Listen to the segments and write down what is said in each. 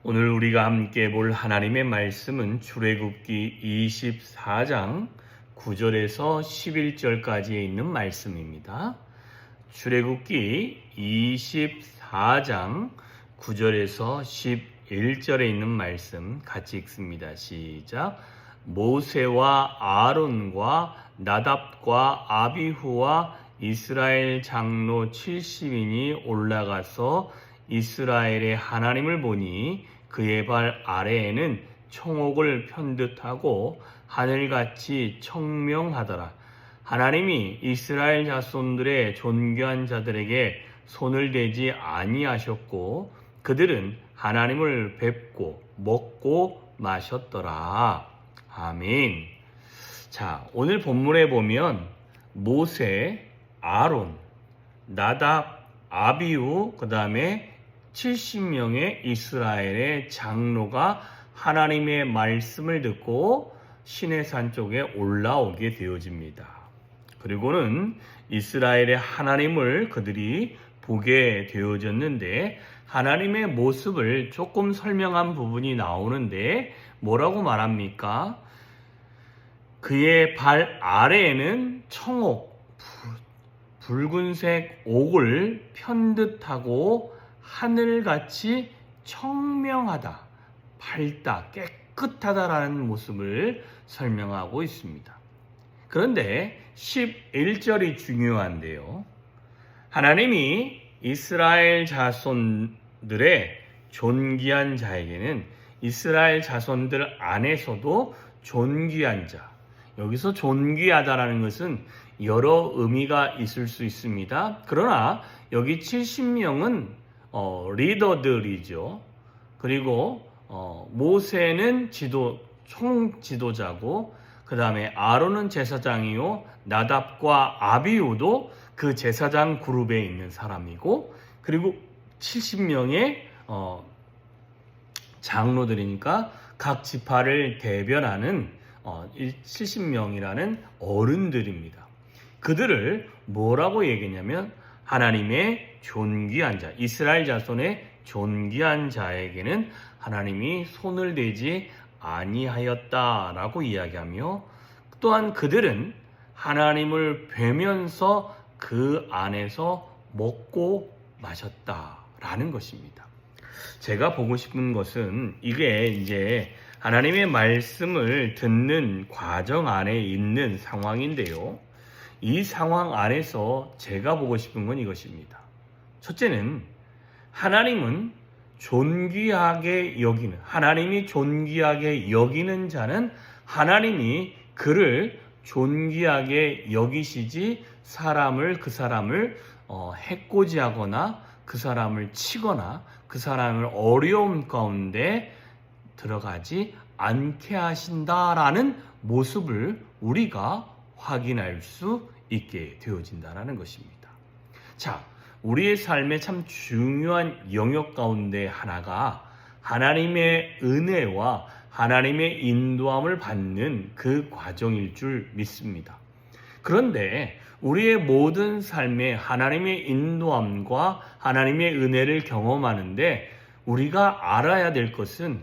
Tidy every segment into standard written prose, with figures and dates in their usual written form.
오늘 우리가 함께 볼 하나님의 말씀은 출애굽기 24장 9절에서 11절까지에 있는 말씀입니다. 출애굽기 24장 9절에서 11절에 있는 말씀 같이 읽습니다. 시작. 모세와 아론과 나답과 아비후와 이스라엘 장로 70인이 올라가서 이스라엘의 하나님을 보니 그의 발 아래에는 청옥을 편듯하고 하늘같이 청명하더라. 하나님이 이스라엘 자손들의 존귀한 자들에게 손을 대지 아니하셨고 그들은 하나님을 뵙고 먹고 마셨더라. 아멘. 자, 오늘 본문에 보면 모세, 아론, 나답, 아비후, 그 다음에 70명의 이스라엘의 장로가 하나님의 말씀을 듣고 시내산 쪽에 올라오게 되어집니다. 그리고는 이스라엘의 하나님을 그들이 보게 되어졌는데 하나님의 모습을 조금 설명한 부분이 나오는데 뭐라고 말합니까? 그의 발 아래에는 청옥, 붉은색 옥을 편듯하고 하늘같이 청명하다, 밝다, 깨끗하다라는 모습을 설명하고 있습니다. 그런데 11절이 중요한데요. 하나님이 이스라엘 자손들의 존귀한 자에게는 이스라엘 자손들 안에서도 존귀한 자, 여기서 존귀하다라는 것은 여러 의미가 있을 수 있습니다. 그러나 여기 70명은 리더들이죠. 그리고 모세는 총지도자고 그 다음에 아론은 제사장이요, 나답과 아비후도 그 제사장 그룹에 있는 사람이고, 그리고 70명의 장로들이니까 각 지파를 대변하는 70명이라는 어른들입니다. 그들을 뭐라고 얘기했냐면 하나님의 존귀한 자, 이스라엘 자손의 존귀한 자에게는 하나님이 손을 대지 아니하였다라고 이야기하며 또한 그들은 하나님을 뵈면서 그 안에서 먹고 마셨다라는 것입니다. 제가 보고 싶은 것은 이게 이제 하나님의 말씀을 듣는 과정 안에 있는 상황인데요. 이 상황 안에서 제가 보고 싶은 건 이것입니다. 첫째는 하나님은 하나님이 존귀하게 여기는 자는 하나님이 그를 존귀하게 여기시지 그 사람을 해코지하거나 그 사람을 치거나 그 사람을 어려움 가운데 들어가지 않게 하신다라는 모습을 우리가 확인할 수 있게 되어진다는 것입니다. 자, 우리의 삶에 참 중요한 영역 가운데 하나가 하나님의 은혜와 하나님의 인도함을 받는 그 과정일 줄 믿습니다. 그런데 우리의 모든 삶에 하나님의 인도함과 하나님의 은혜를 경험하는데 우리가 알아야 될 것은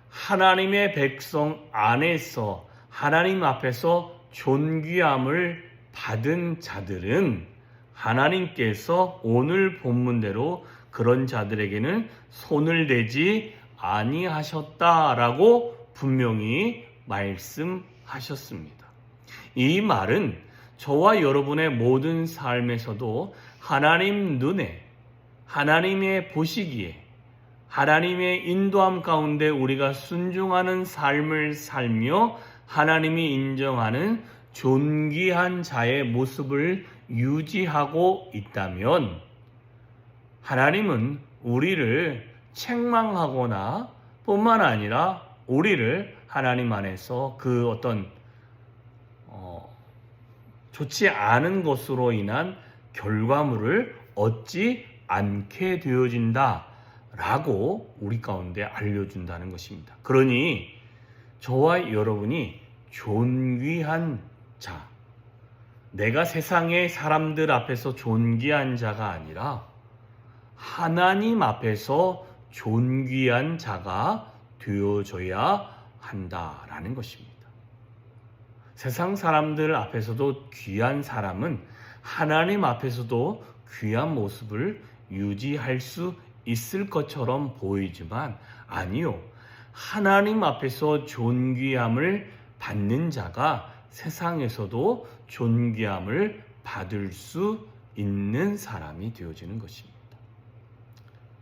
하나님의 백성 안에서 하나님 앞에서 존귀함을 받은 자들은 하나님께서 오늘 본문대로 그런 자들에게는 손을 대지 아니하셨다라고 분명히 말씀하셨습니다. 이 말은 저와 여러분의 모든 삶에서도 하나님 눈에, 하나님의 보시기에, 하나님의 인도함 가운데 우리가 순종하는 삶을 살며 하나님이 인정하는 존귀한 자의 모습을 유지하고 있다면 하나님은 우리를 책망하거나 뿐만 아니라 우리를 하나님 안에서 그 어떤 좋지 않은 것으로 인한 결과물을 얻지 않게 되어진다라고 우리 가운데 알려준다는 것입니다. 그러니 저와 여러분이 존귀한 자, 내가 세상의 사람들 앞에서 존귀한 자가 아니라 하나님 앞에서 존귀한 자가 되어져야 한다라는 것입니다. 세상 사람들 앞에서도 귀한 사람은 하나님 앞에서도 귀한 모습을 유지할 수 있을 것처럼 보이지만 아니요. 하나님 앞에서 존귀함을 받는 자가 세상에서도 존귀함을 받을 수 있는 사람이 되어지는 것입니다.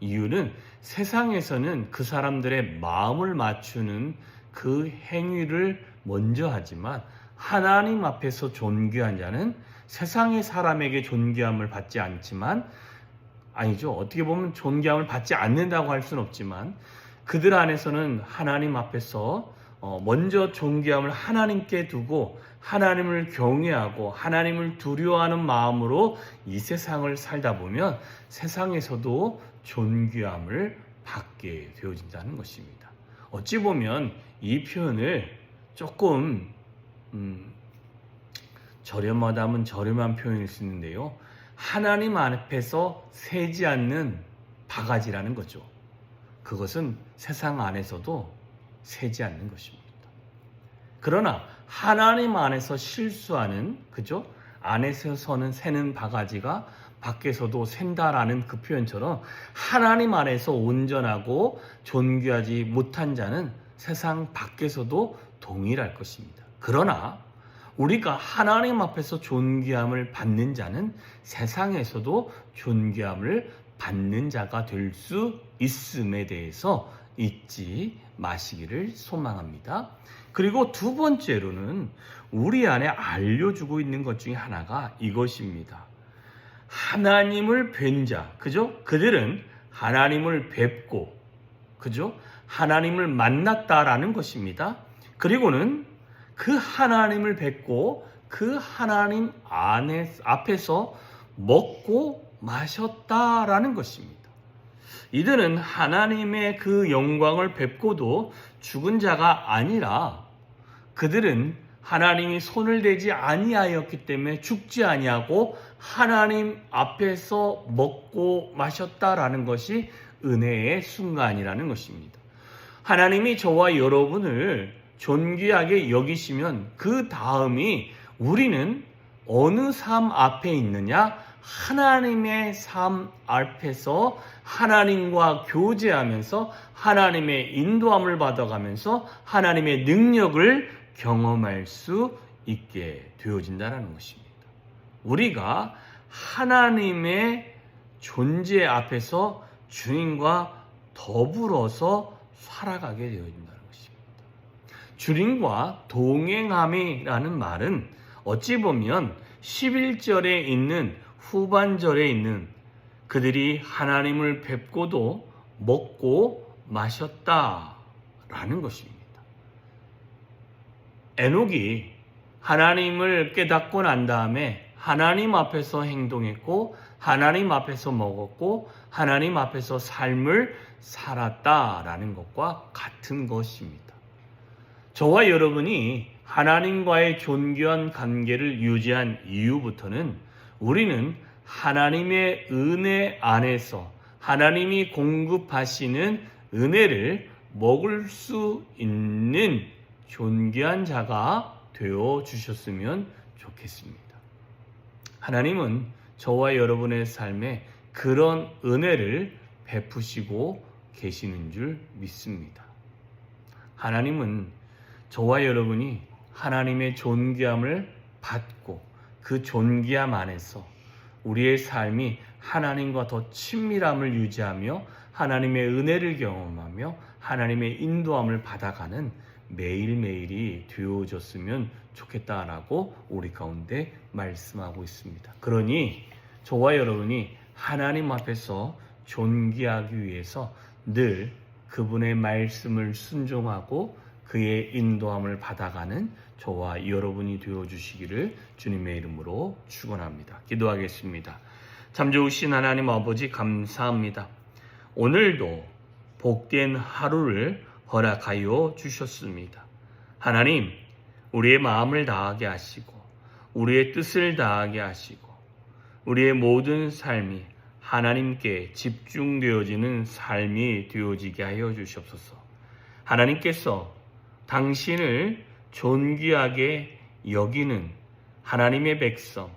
이유는 세상에서는 그 사람들의 마음을 맞추는 그 행위를 먼저 하지만 하나님 앞에서 존귀한 자는 세상의 사람에게 존귀함을 받지 않지만 아니죠. 어떻게 보면 존귀함을 받지 않는다고 할 수는 없지만 그들 안에서는 하나님 앞에서 먼저 존귀함을 하나님께 두고 하나님을 경외하고 하나님을 두려워하는 마음으로 이 세상을 살다 보면 세상에서도 존귀함을 받게 되어진다는 것입니다. 어찌 보면 이 표현을 조금 저렴하다면 저렴한 표현일 수 있는데요. 하나님 앞에서 새지 않는 바가지라는 거죠. 그것은 세상 안에서도 새지 않는 것입니다. 그러나 하나님 안에서 실수하는, 그죠? 안에서는 새는 바가지가 밖에서도 샌다라는 그 표현처럼 하나님 안에서 온전하고 존귀하지 못한 자는 세상 밖에서도 동일할 것입니다. 그러나 우리가 하나님 앞에서 존귀함을 받는 자는 세상에서도 존귀함을 받는 자가 될 수 있음에 대해서 잊지 마시기를 소망합니다. 그리고 두 번째로는 우리 안에 알려주고 있는 것 중에 하나가 이것입니다. 하나님을 뵌 자, 그죠? 그들은 하나님을 뵙고, 그죠? 하나님을 만났다라는 것입니다. 그리고는 그 하나님을 뵙고 그 하나님 앞에서 먹고 마셨다라는 것입니다. 이들은 하나님의 그 영광을 뵙고도 죽은 자가 아니라 그들은 하나님이 손을 대지 아니하였기 때문에 죽지 아니하고 하나님 앞에서 먹고 마셨다라는 것이 은혜의 순간이라는 것입니다. 하나님이 저와 여러분을 존귀하게 여기시면 그 다음이 우리는 어느 삶 앞에 있느냐? 하나님의 삶 앞에서 하나님과 교제하면서 하나님의 인도함을 받아가면서 하나님의 능력을 경험할 수 있게 되어진다는 것입니다. 우리가 하나님의 존재 앞에서 주님과 더불어서 살아가게 되어진다는 것입니다. 주님과 동행함이라는 말은 어찌 보면 11절에 있는 후반절에 있는 그들이 하나님을 뵙고도 먹고 마셨다라는 것입니다. 에녹이 하나님을 깨닫고 난 다음에 하나님 앞에서 행동했고 하나님 앞에서 먹었고 하나님 앞에서 삶을 살았다라는 것과 같은 것입니다. 저와 여러분이 하나님과의 존귀한 관계를 유지한 이후부터는 우리는 하나님의 은혜 안에서 하나님이 공급하시는 은혜를 먹을 수 있는 존귀한 자가 되어 주셨으면 좋겠습니다. 하나님은 저와 여러분의 삶에 그런 은혜를 베푸시고 계시는 줄 믿습니다. 하나님은 저와 여러분이 하나님의 존귀함을 받고 그 존귀함 안에서 우리의 삶이 하나님과 더 친밀함을 유지하며 하나님의 은혜를 경험하며 하나님의 인도함을 받아가는 매일매일이 되어졌으면 좋겠다라고 우리 가운데 말씀하고 있습니다. 그러니 저와 여러분이 하나님 앞에서 존귀하기 위해서 늘 그분의 말씀을 순종하고 그의 인도함을 받아가는 저와 여러분이 되어주시기를 주님의 이름으로 축원합니다. 기도하겠습니다. 참 좋으신 하나님 아버지 감사합니다. 오늘도 복된 하루를 허락하여 주셨습니다. 하나님, 우리의 마음을 다하게 하시고 우리의 뜻을 다하게 하시고 우리의 모든 삶이 하나님께 집중되어지는 삶이 되어지게 하여 주시옵소서. 하나님께서 당신을 존귀하게 여기는 하나님의 백성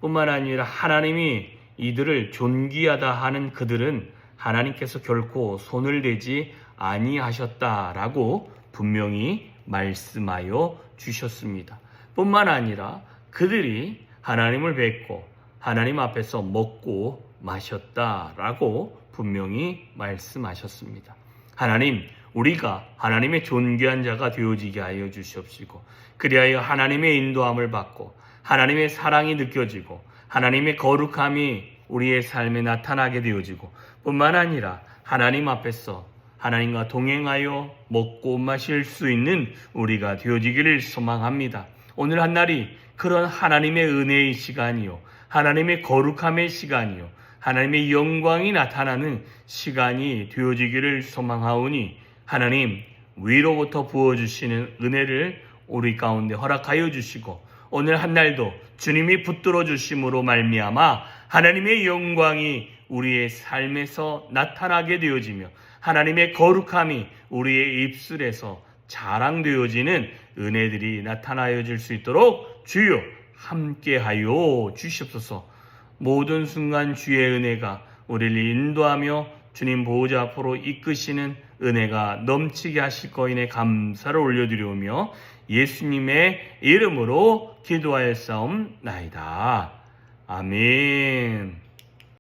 뿐만 아니라 하나님이 이들을 존귀하다 하는 그들은 하나님께서 결코 손을 대지 아니하셨다라고 분명히 말씀하여 주셨습니다. 뿐만 아니라 그들이 하나님을 뵙고 하나님 앞에서 먹고 마셨다라고 분명히 말씀하셨습니다. 하나님, 우리가 하나님의 존귀한 자가 되어지게 하여 주시옵시고, 그리하여 하나님의 인도함을 받고 하나님의 사랑이 느껴지고 하나님의 거룩함이 우리의 삶에 나타나게 되어지고, 뿐만 아니라 하나님 앞에서 하나님과 동행하여 먹고 마실 수 있는 우리가 되어지기를 소망합니다. 오늘 한 날이 그런 하나님의 은혜의 시간이요, 하나님의 거룩함의 시간이요, 하나님의 영광이 나타나는 시간이 되어지기를 소망하오니, 하나님 위로부터 부어주시는 은혜를 우리 가운데 허락하여 주시고, 오늘 한 날도 주님이 붙들어 주심으로 말미암아 하나님의 영광이 우리의 삶에서 나타나게 되어지며 하나님의 거룩함이 우리의 입술에서 자랑되어지는 은혜들이 나타나여 줄 수 있도록 주여 함께하여 주시옵소서. 모든 순간 주의 은혜가 우리를 인도하며 주님 보호자 앞으로 이끄시는 은혜가 넘치게 하실 거인의 감사를 올려드리오며 예수님의 이름으로 기도하였사옵나이다. 아멘.